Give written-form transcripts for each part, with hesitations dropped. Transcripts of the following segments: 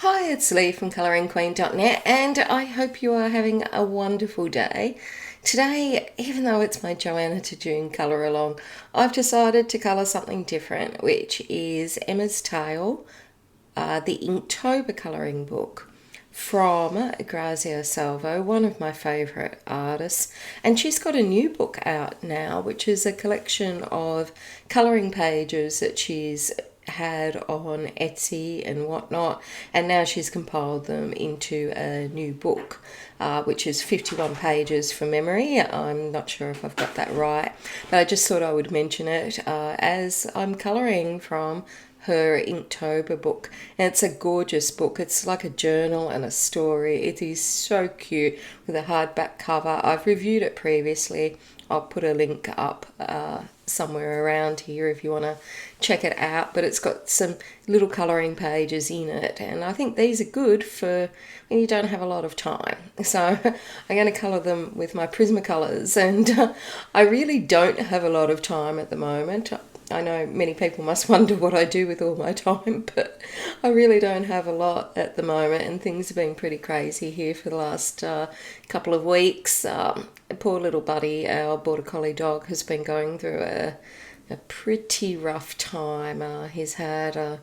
Hi, it's Lee from colouringqueen.net and I hope you are having a wonderful day. Today, even though it's my Joanna to June colour along, I've decided to colour something different, which is Emma's Tale, the Inktober colouring book from Grazia Salvo, one of my favourite artists. And she's got a new book out now, which is a collection of colouring pages that she's had on Etsy and whatnot, and now she's compiled them into a new book, which is 51 pages from memory. I'm not sure if I've got that right, but I just thought I would mention it as I'm colouring from her Inktober book. And it's a gorgeous book. It's like a journal and a story. It is so cute with a hardback cover. I've reviewed it previously. I'll put a link up somewhere around here if you want to check it out, but it's got some little colouring pages in it, and I think these are good for when you don't have a lot of time. So I'm going to colour them with my Prismacolors, and I really don't have a lot of time at the moment. I know many people must wonder what I do with all my time, but I really don't have a lot at the moment, and things have been pretty crazy here for the last couple of weeks. Poor little Buddy, our border collie dog, has been going through a pretty rough time. He's had,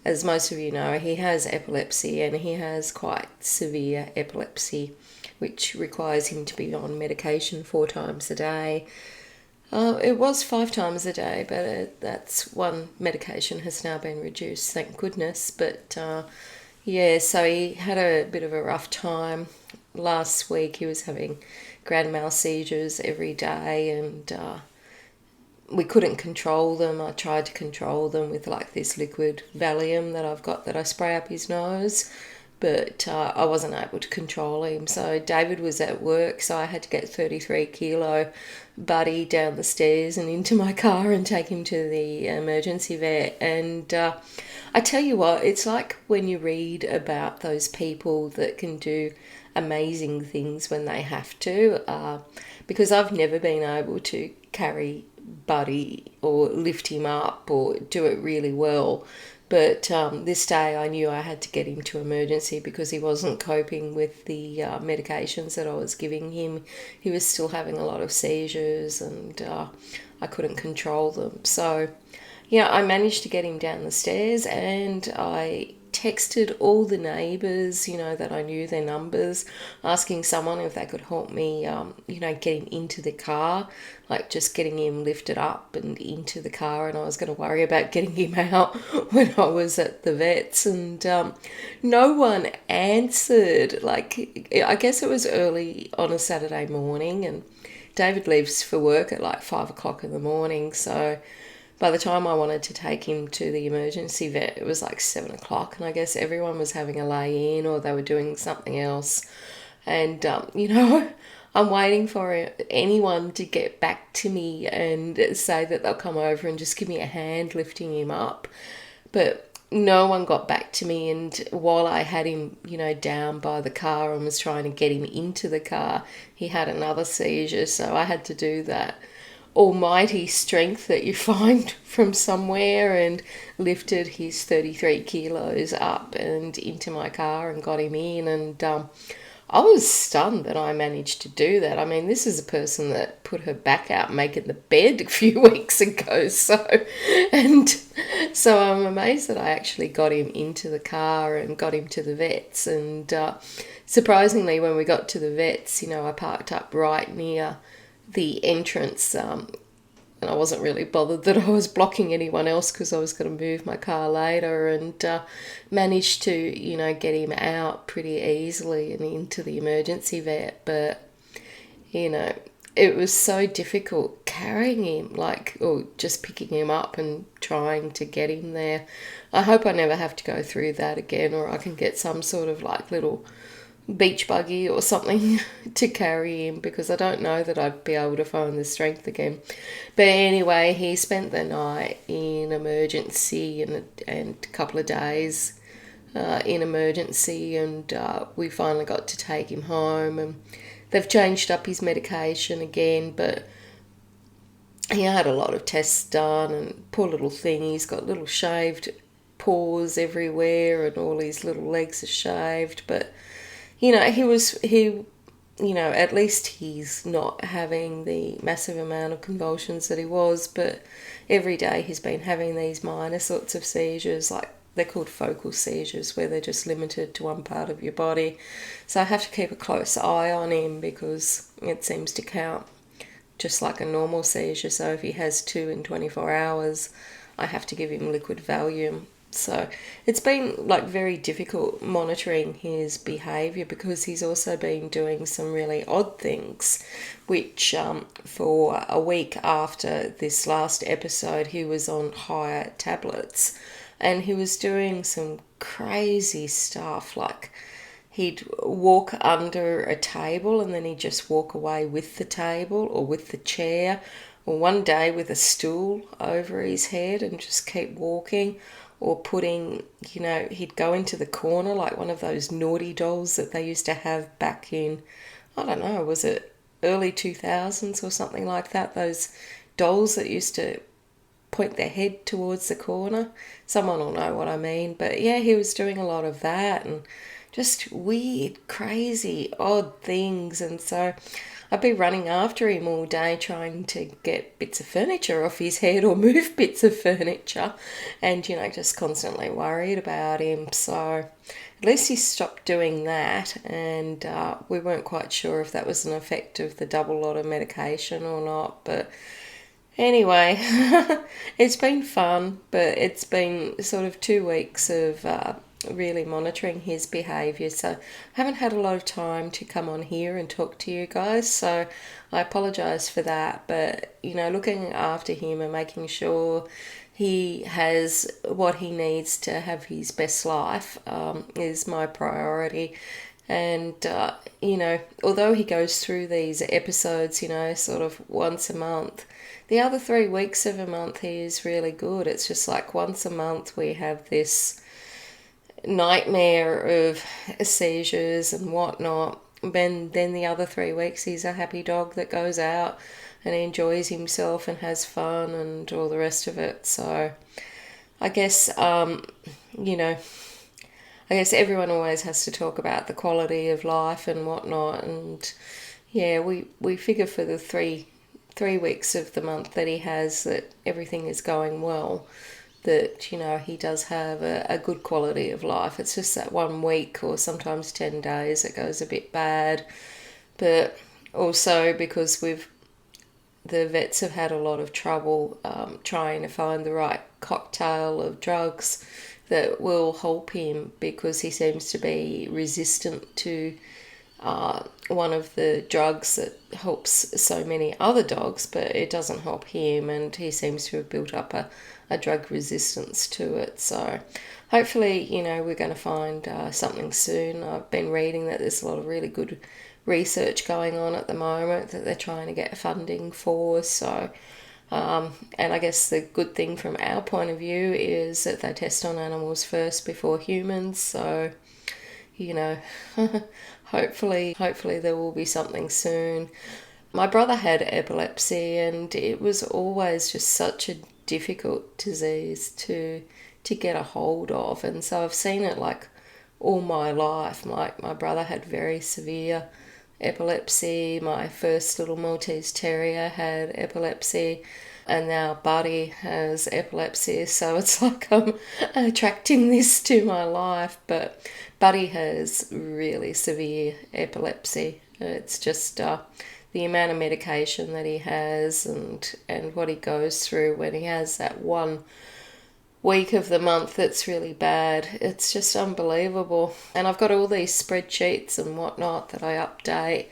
as most of you know, he has epilepsy, and he has quite severe epilepsy, which requires him to be on medication 4 times a day. It was 5 times a day, but that's one medication has now been reduced, thank goodness. But yeah, so he had a bit of a rough time. Last week he was having grand mal seizures every day, and we couldn't control them. I tried to control them with like this liquid Valium that I've got that I spray up his nose, but I wasn't able to control him. So David was at work, so I had to get 33 kilo Buddy down the stairs and into my car and take him to the emergency vet. And I tell you what, it's like when you read about those people that can do amazing things when they have to, because I've never been able to carry Buddy or lift him up or do it really well. But this day I knew I had to get him to emergency because he wasn't coping with the medications that I was giving him. He was still having a lot of seizures, and I couldn't control them. So, yeah, I managed to get him down the stairs, and I texted all the neighbours, that I knew their numbers, asking someone if they could help me, get him into the car, like just getting him lifted up and into the car. And I was going to worry about getting him out when I was at the vets, and no one answered. Like, I guess it was early on a Saturday morning, and David leaves for work at like 5 o'clock in the morning, so by the time I wanted to take him to the emergency vet, it was like 7 o'clock, and I guess everyone was having a lay-in or they were doing something else. And, I'm waiting for anyone to get back to me and say that they'll come over and just give me a hand lifting him up. But no one got back to me, and while I had him, down by the car and was trying to get him into the car, he had another seizure, so I had to do that almighty strength that you find from somewhere, and lifted his 33 kilos up and into my car and got him in. And I was stunned that I managed to do that. I mean, this is a person that put her back out making the bed a few weeks ago, so I'm amazed that I actually got him into the car and got him to the vets. And surprisingly, when we got to the vets, I parked up right near the entrance, and I wasn't really bothered that I was blocking anyone else because I was going to move my car later, and managed to get him out pretty easily and into the emergency vet. But it was so difficult carrying him, or just picking him up and trying to get him there. I hope I never have to go through that again, or I can get some sort of like little beach buggy or something to carry him, because I don't know that I'd be able to find the strength again. But anyway, he spent the night in emergency and a couple of days in emergency, and we finally got to take him home, and they've changed up his medication again, but he had a lot of tests done, and poor little thing, he's got little shaved paws everywhere and all his little legs are shaved. But, at least he's not having the massive amount of convulsions that he was, but every day he's been having these minor sorts of seizures, like they're called focal seizures, where they're just limited to one part of your body. So I have to keep a close eye on him because it seems to count just like a normal seizure. So if he has 2 in 24 hours, I have to give him liquid Valium. So it's been like very difficult monitoring his behaviour because he's also been doing some really odd things, which for a week after this last episode he was on higher tablets and he was doing some crazy stuff, like he'd walk under a table and then he'd just walk away with the table or with the chair, or one day with a stool over his head and just keep walking, or putting, he'd go into the corner like one of those naughty dolls that they used to have back in, I don't know, was it early 2000s or something like that, those dolls that used to point their head towards the corner. Someone will know what I mean. But yeah, he was doing a lot of that and just weird, crazy, odd things. And so I'd be running after him all day trying to get bits of furniture off his head or move bits of furniture and, just constantly worried about him. So at least he stopped doing that, and we weren't quite sure if that was an effect of the double lot of medication or not. But anyway, it's been fun, but it's been sort of 2 weeks of really monitoring his behaviour, so I haven't had a lot of time to come on here and talk to you guys, so I apologise for that. But looking after him and making sure he has what he needs to have his best life is my priority. And although he goes through these episodes sort of once a month, the other 3 weeks of a month he is really good. It's just like once a month we have this nightmare of seizures and whatnot. Then the other 3 weeks he's a happy dog that goes out and enjoys himself and has fun and all the rest of it. So I guess I guess everyone always has to talk about the quality of life and whatnot, and yeah, we figure for the three weeks of the month that he has that everything is going well, that he does have a good quality of life. It's just that 1 week or sometimes 10 days it goes a bit bad. But also because the vets have had a lot of trouble trying to find the right cocktail of drugs that will help him, because he seems to be resistant to one of the drugs that helps so many other dogs, but it doesn't help him, and he seems to have built up a drug resistance to it. So hopefully, we're going to find something soon. I've been reading that there's a lot of really good research going on at the moment that they're trying to get funding for. So and I guess the good thing from our point of view is that they test on animals first before humans. So hopefully there will be something soon. My brother had epilepsy, and it was always just such a difficult disease to get a hold of, and so I've seen it like all my life. Like my brother had very severe epilepsy, my first little Maltese Terrier had epilepsy, and now Buddy has epilepsy, so it's like I'm attracting this to my life. But Buddy has really severe epilepsy. It's just the amount of medication that he has and what he goes through when he has that 1 week of the month that's really bad. It's just unbelievable. And I've got all these spreadsheets and whatnot that I update.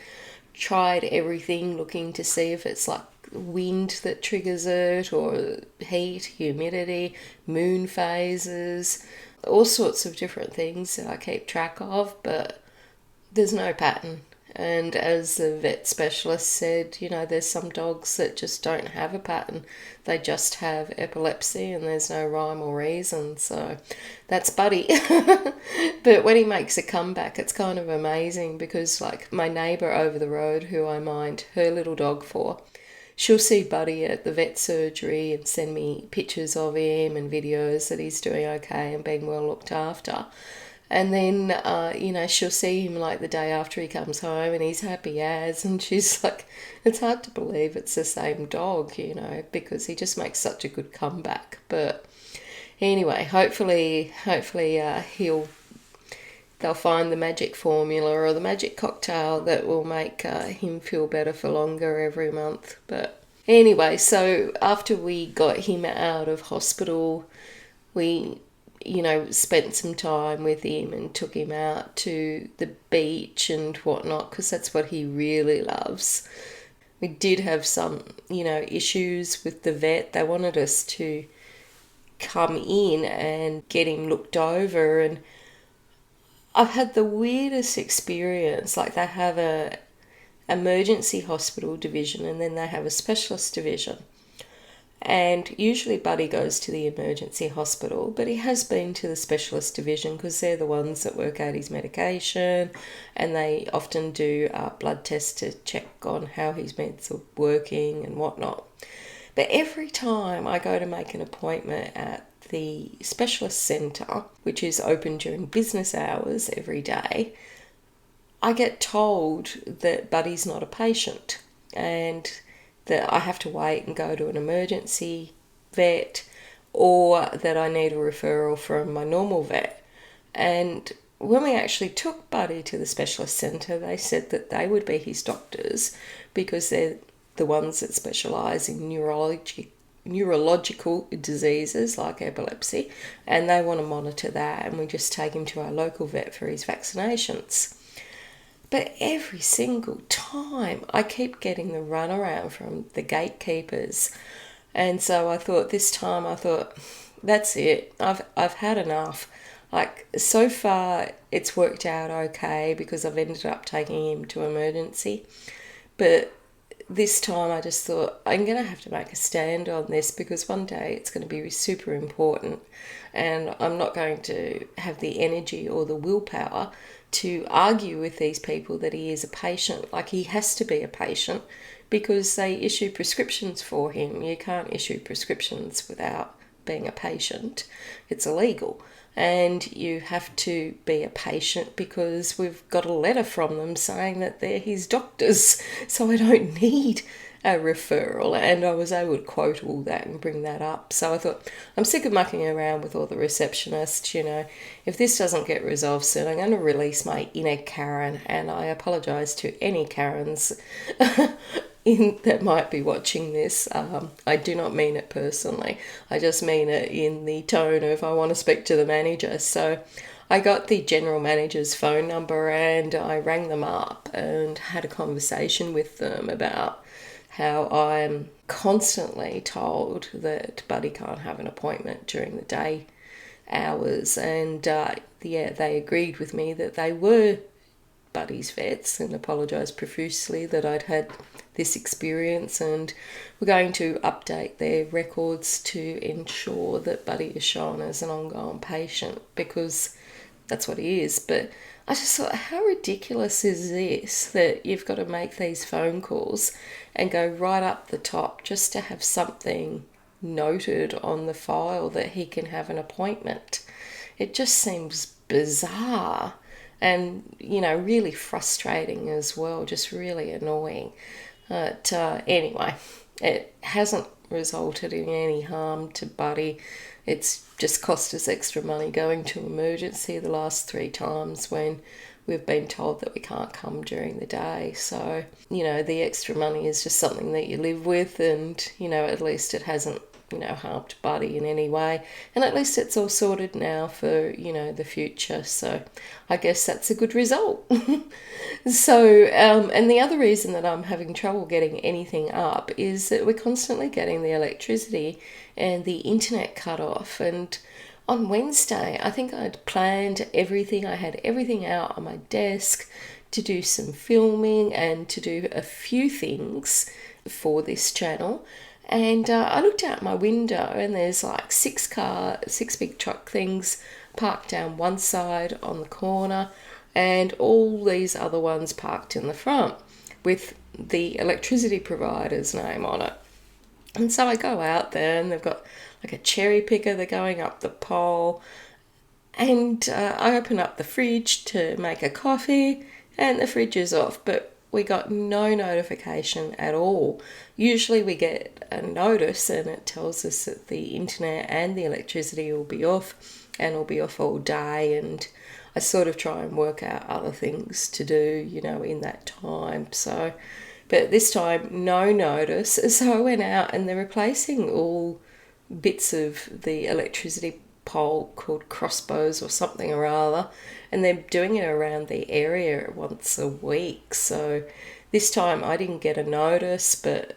Tried everything, looking to see if it's like wind that triggers it, or heat, humidity, moon phases, all sorts of different things that I keep track of, but there's no pattern. And as the vet specialist said, there's some dogs that just don't have a pattern. They just have epilepsy and there's no rhyme or reason. So that's Buddy. But when he makes a comeback, it's kind of amazing, because like my neighbour over the road, who I mind her little dog for, she'll see Buddy at the vet surgery and send me pictures of him and videos that he's doing okay and being well looked after. And then, she'll see him like the day after he comes home and he's happy as, and she's like, it's hard to believe it's the same dog, because he just makes such a good comeback. But anyway, hopefully they'll find the magic formula or the magic cocktail that will make him feel better for longer every month. But anyway, so after we got him out of hospital, we spent some time with him and took him out to the beach and whatnot, because that's what he really loves. We did have some, issues with the vet. They wanted us to come in and get him looked over, and I've had the weirdest experience. Like, they have a emergency hospital division and then they have a specialist division. And usually Buddy goes to the emergency hospital, but he has been to the specialist division because they're the ones that work out his medication, and they often do blood tests to check on how his meds are working and whatnot. But every time I go to make an appointment at the specialist centre, which is open during business hours every day, I get told that Buddy's not a patient and that I have to wait and go to an emergency vet, or that I need a referral from my normal vet. And when we actually took Buddy to the specialist centre, they said that they would be his doctors because they're the ones that specialise in neurological diseases like epilepsy, and they want to monitor that, and we just take him to our local vet for his vaccinations. But every single time I keep getting the runaround from the gatekeepers. And so this time I thought, that's it. I've had enough. Like, so far it's worked out okay because I've ended up taking him to emergency. But this time I just thought, I'm going to have to make a stand on this because one day it's going to be super important, and I'm not going to have the energy or the willpower to argue with these people that he is a patient. Like, he has to be a patient because they issue prescriptions for him. You can't issue prescriptions without being a patient. It's illegal. And you have to be a patient because we've got a letter from them saying that they're his doctors. So I don't need a referral. And I was able to quote all that and bring that up. So I thought, I'm sick of mucking around with all the receptionists. If this doesn't get resolved soon, I'm going to release my inner Karen. And I apologise to any Karens that might be watching this. I do not mean it personally. I just mean it in the tone of I want to speak to the manager. So I got the general manager's phone number and I rang them up and had a conversation with them about how I'm constantly told that Buddy can't have an appointment during the day hours. And they agreed with me that they were Buddy's vets and apologised profusely that I'd had this experience, and we're going to update their records to ensure that Buddy is shown as an ongoing patient because that's what he is. But I just thought, how ridiculous is this that you've got to make these phone calls and go right up the top just to have something noted on the file that he can have an appointment. It just seems bizarre and, really frustrating as well, just really annoying. But anyway, it hasn't resulted in any harm to Buddy. It's just cost us extra money going to emergency the last 3 times when we've been told that we can't come during the day. So, the extra money is just something that you live with, and, at least it hasn't, harmed Buddy in any way. And at least it's all sorted now for, the future. So I guess that's a good result. So, and the other reason that I'm having trouble getting anything up is that we're constantly getting the electricity and the internet cut off. And on Wednesday, I think I'd planned everything. I had everything out on my desk to do some filming and to do a few things for this channel. And I looked out my window and there's like 6 big truck things parked down one side on the corner and all these other ones parked in the front with the electricity provider's name on it. And so I go out there and they've got like a cherry picker, they're going up the pole, and I open up the fridge to make a coffee and the fridge is off, but we got no notification at all. Usually we get a notice and it tells us that the internet and the electricity will be off and will be off all day, and I sort of try and work out other things to do, in that time. So, but this time, no notice. So I went out and they're replacing all bits of the electricity pole called crossbows or something or other, and they're doing it around the area once a week. So this time I didn't get a notice, but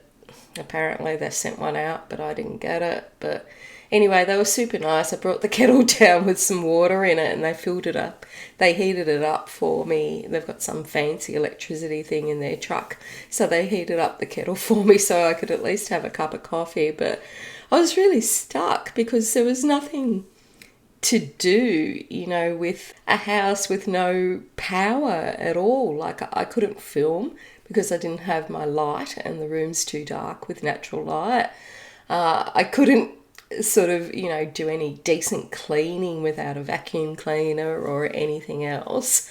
apparently they sent one out, but I didn't get it. But anyway, they were super nice. I brought the kettle down with some water in it and they filled it up. They heated it up for me. They've got some fancy electricity thing in their truck. So they heated up the kettle for me so I could at least have a cup of coffee. But I was really stuck because there was nothing to do, with a house with no power at all. Like I couldn't film because I didn't have my light and the room's too dark with natural light. I couldn't sort of, do any decent cleaning without a vacuum cleaner or anything else.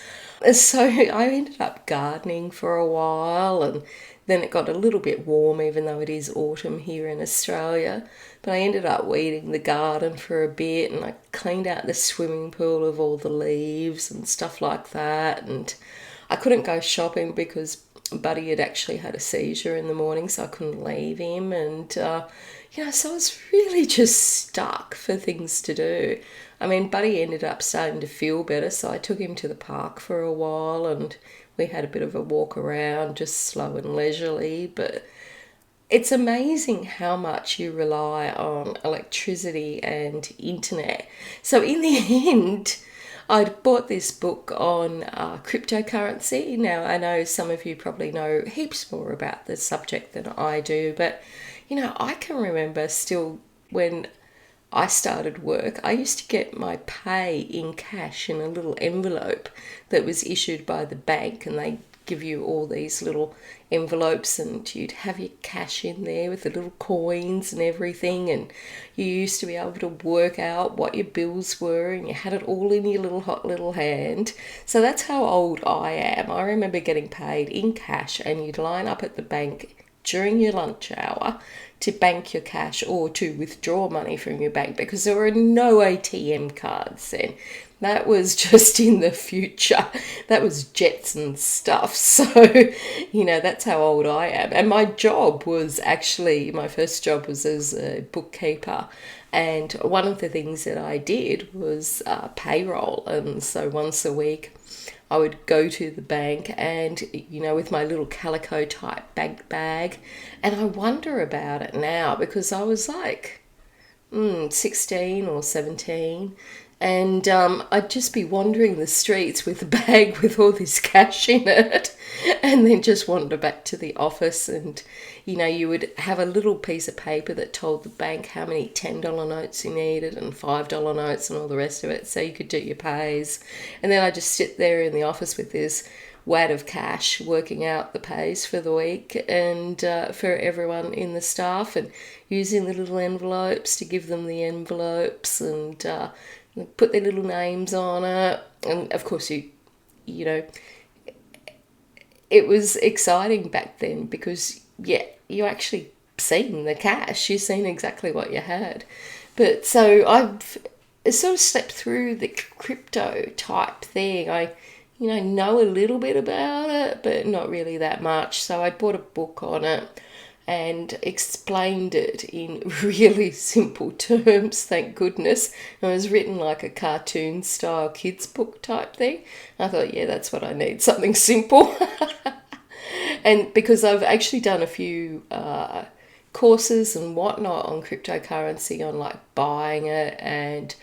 So I ended up gardening for a while, and then it got a little bit warm, even though it is autumn here in Australia. But I ended up weeding the garden for a bit, and I cleaned out the swimming pool of all the leaves and stuff like that. And I couldn't go shopping because Buddy had actually had a seizure in the morning, so I couldn't leave him. And, so I was really just stuck for things to do. I mean, Buddy ended up starting to feel better, so I took him to the park for a while and we had a bit of a walk around, just slow and leisurely. But it's amazing how much you rely on electricity and internet. So in the end, I'd bought this book on cryptocurrency. Now, I know some of you probably know heaps more about the subject than I do, but, I can remember still when I started work, I used to get my pay in cash in a little envelope that was issued by the bank, and they give you all these little envelopes and you'd have your cash in there with the little coins and everything, and you used to be able to work out what your bills were and you had it all in your little hot little hand. So that's how old I am. I remember getting paid in cash and you'd line up at the bank during your lunch hour to bank your cash or to withdraw money from your bank, because there were no ATM cards then. That was just in the future. That was Jetson stuff. So, that's how old I am. And my job was actually, my first job was as a bookkeeper. And one of the things that I did was payroll. And so once a week, I would go to the bank and, with my little calico type bank bag. And I wonder about it now because I was like 16 or 17. And I'd just be wandering the streets with a bag with all this cash in it, and then just wander back to the office. And, you would have a little piece of paper that told the bank how many $10 notes you needed and $5 notes and all the rest of it, so you could do your pays. And then I'd just sit there in the office with this wad of cash working out the pays for the week and for everyone in the staff, and using the little envelopes to give them the envelopes and put their little names on it. And of course it was exciting back then because you actually seen the cash, you seen exactly what you had. But so I've sort of slept through the crypto type thing. I know a little bit about it, but not really that much. So I bought a book on it and explained it in really simple terms, thank goodness. It was written like a cartoon style kids book type thing. I thought, that's what I need, something simple. And because I've actually done a few courses and whatnot on cryptocurrency, on like buying it and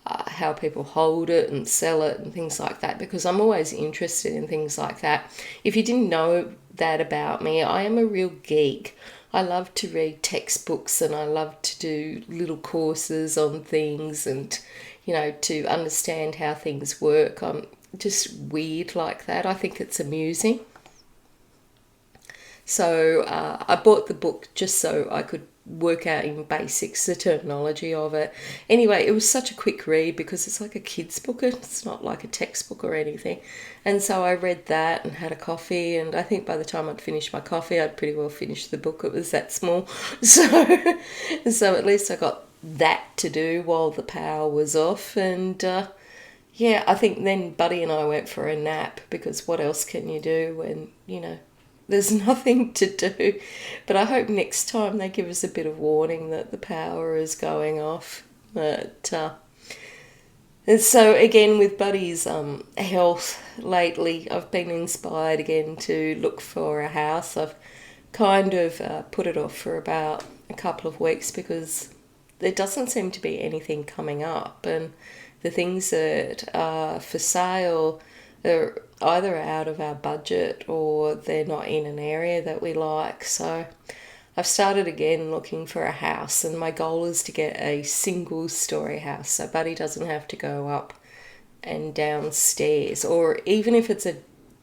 how people hold it and sell it and things like that, because I'm always interested in things like that. If you didn't know that about me, I am a real geek. I love to read textbooks and I love to do little courses on things and, to understand how things work. I'm just weird like that. I think it's amusing. So I bought the book just so I could work out in basics the terminology of it. Anyway, it was such a quick read because it's like a kid's book. It's not like a textbook or anything. And so I read that and had a coffee, and I think by the time I'd finished my coffee, I'd pretty well finished the book. It was that small. So at least I got that to do while the power was off. And yeah, I think then Buddy and I went for a nap, because what else can you do when, there's nothing to do. But I hope next time they give us a bit of warning that the power is going off. But and so again, with Buddy's health lately, I've been inspired again to look for a house. I've kind of put it off for about a couple of weeks because there doesn't seem to be anything coming up, and the things that are for sale are either out of our budget or they're not in an area that we like. So I've started again looking for a house, and my goal is to get a single story house so Buddy doesn't have to go up and downstairs, or even if it's a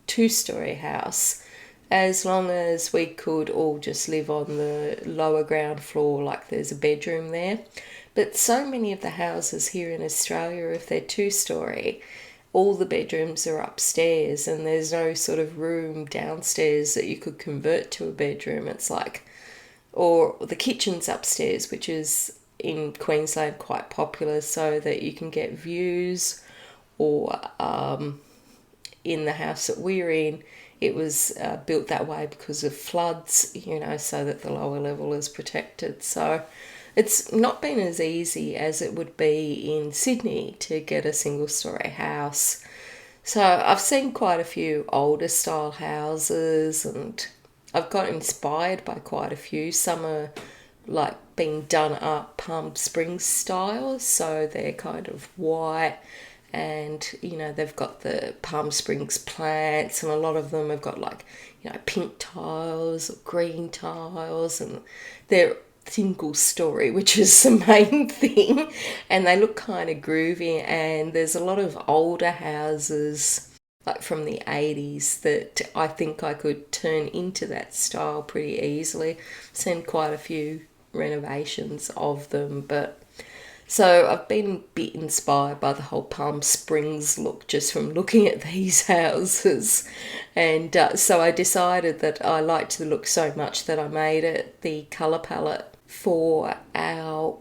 2-story house, as long as we could all just live on the lower ground floor, like there's a bedroom there. But so many of the houses here in Australia, if they're 2-story, all the bedrooms are upstairs and there's no sort of room downstairs that you could convert to a bedroom. It's like, or the kitchen's upstairs, which is in Queensland quite popular, so that you can get views. Or in the house that we're in, it was built that way because of floods, so that the lower level is protected. So it's not been as easy as it would be in Sydney to get a single-story house. So I've seen quite a few older style houses, and I've got inspired by quite a few. Some are like being done up Palm Springs style, so they're kind of white, and they've got the Palm Springs plants, and a lot of them have got like pink tiles or green tiles, and they're single story, which is the main thing, and they look kind of groovy. And there's a lot of older houses like from the 80s that I think I could turn into that style pretty easily. I've seen quite a few renovations of them, but so I've been a bit inspired by the whole Palm Springs look just from looking at these houses. And so I decided that I liked the look so much that I made it the colour palette for our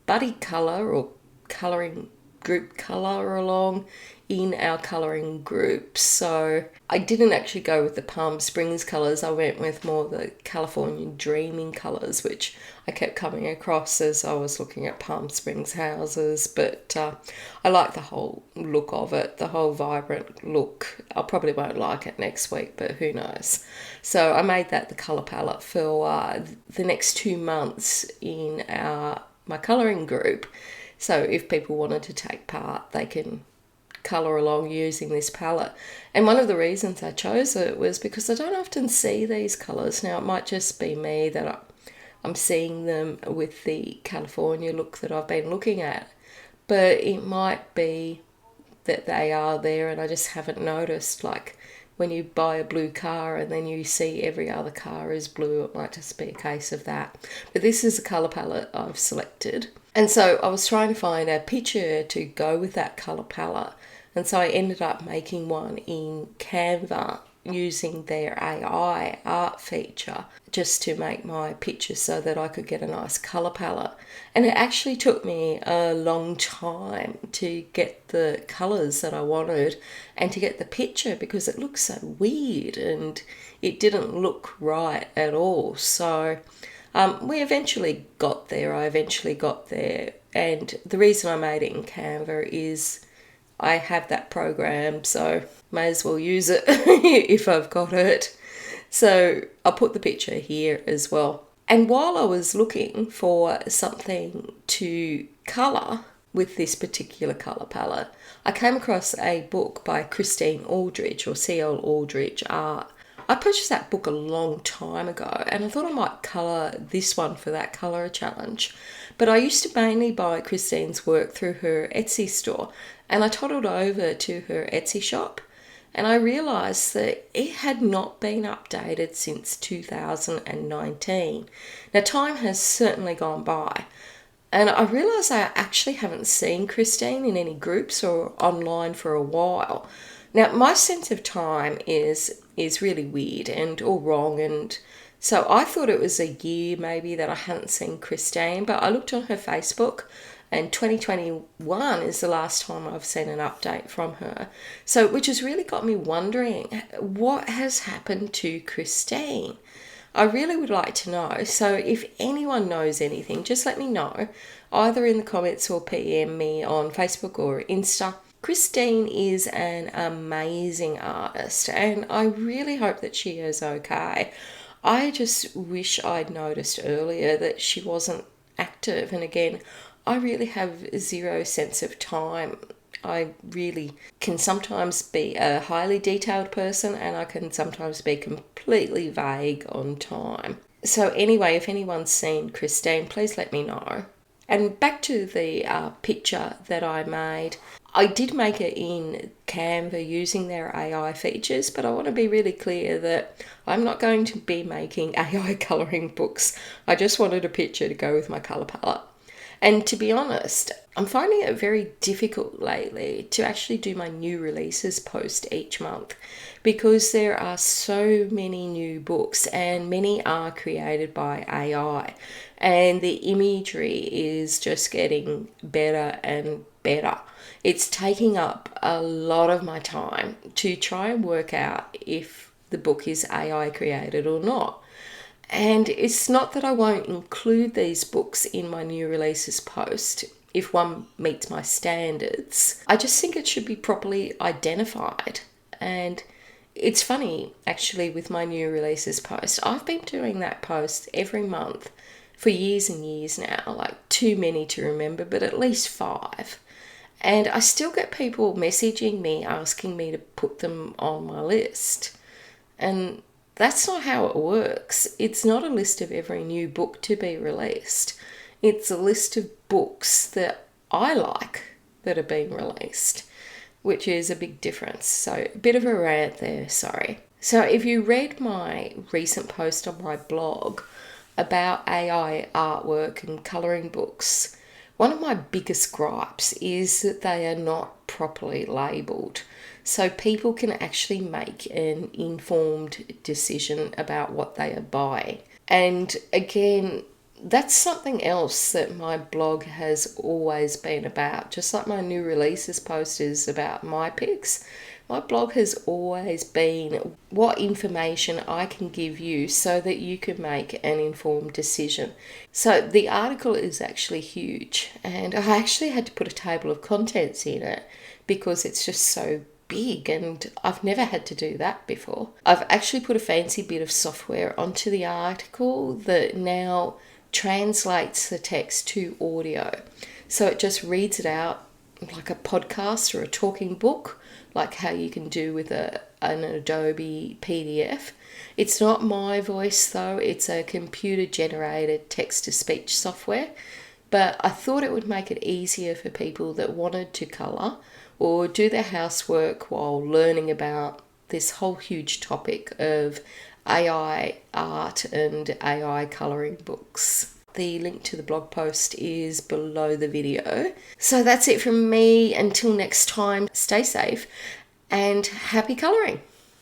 buddy colour or colouring group colour along in our colouring group. So I didn't actually go with the Palm Springs colours. I went with more the California Dreaming colours, which I kept coming across as I was looking at Palm Springs houses. But I like the whole look of it, the whole vibrant look. I probably won't like it next week, but who knows. So I made that the colour palette for the next 2 months in my colouring group. So if people wanted to take part, they can colour along using this palette. And one of the reasons I chose it was because I don't often see these colours. Now, it might just be me that I'm seeing them with the California look that I've been looking at, but it might be that they are there and I just haven't noticed. Like when you buy a blue car and then you see every other car is blue, it might just be a case of that. But this is the colour palette I've selected. And so I was trying to find a picture to go with that colour palette. And so I ended up making one in Canva using their AI art feature just to make my picture so that I could get a nice colour palette. And it actually took me a long time to get the colours that I wanted and to get the picture because it looked so weird and it didn't look right at all. So we eventually got there. I eventually got there. And the reason I made it in Canva is I have that program, so may as well use it if I've got it. So I'll put the picture here as well. And while I was looking for something to colour with this particular colour palette, I came across a book by Christine Aldridge, or C.L. Aldridge Art. I purchased that book a long time ago and I thought I might colour this one for that colour challenge. But I used to mainly buy Christine's work through her Etsy store, and I toddled over to her Etsy shop and I realised that it had not been updated since 2019. Now, time has certainly gone by, and I realised I actually haven't seen Christine in any groups or online for a while. Now, my sense of time is really weird and all wrong, and so I thought it was a year maybe that I hadn't seen Christine, but I looked on her Facebook and 2021 is the last time I've seen an update from her. So, which has really got me wondering, what has happened to Christine? I really would like to know. So if anyone knows anything, just let me know, either in the comments or PM me on Facebook or Insta. Christine is an amazing artist, and I really hope that she is okay. I just wish I'd noticed earlier that she wasn't active, and again, I really have zero sense of time. I really can sometimes be a highly detailed person, and I can sometimes be completely vague on time. So anyway, if anyone's seen Christine, please let me know. And back to the picture that I made. I did make it in Canva using their AI features, but I want to be really clear that I'm not going to be making AI colouring books. I just wanted a picture to go with my colour palette. And to be honest, I'm finding it very difficult lately to actually do my new releases post each month, because there are so many new books and many are created by AI, and the imagery is just getting better and better. It's taking up a lot of my time to try and work out if the book is AI created or not. And it's not that I won't include these books in my new releases post if one meets my standards. I just think it should be properly identified. And it's funny, actually, with my new releases post. I've been doing that post every month for years and years now, like too many to remember, but at least 5. And I still get people messaging me asking me to put them on my list. And that's not how it works. It's not a list of every new book to be released. It's a list of books that I like that are being released, which is a big difference. So a bit of a rant there, sorry. So if you read my recent post on my blog about AI artwork and colouring books, one of my biggest gripes is that they are not properly labelled, so people can actually make an informed decision about what they are buying. And again, that's something else that my blog has always been about. Just like my new releases post is about my picks, my blog has always been what information I can give you so that you can make an informed decision. So the article is actually huge, and I actually had to put a table of contents in it because it's just so big, and I've never had to do that before. I've actually put a fancy bit of software onto the article that now translates the text to audio. So it just reads it out like a podcast or a talking book, like how you can do with an Adobe PDF. It's not my voice though, it's a computer generated text-to-speech software, but I thought it would make it easier for people that wanted to colour or do their housework while learning about this whole huge topic of AI art and AI colouring books. The link to the blog post is below the video. So that's it from me. Until next time, stay safe and happy colouring.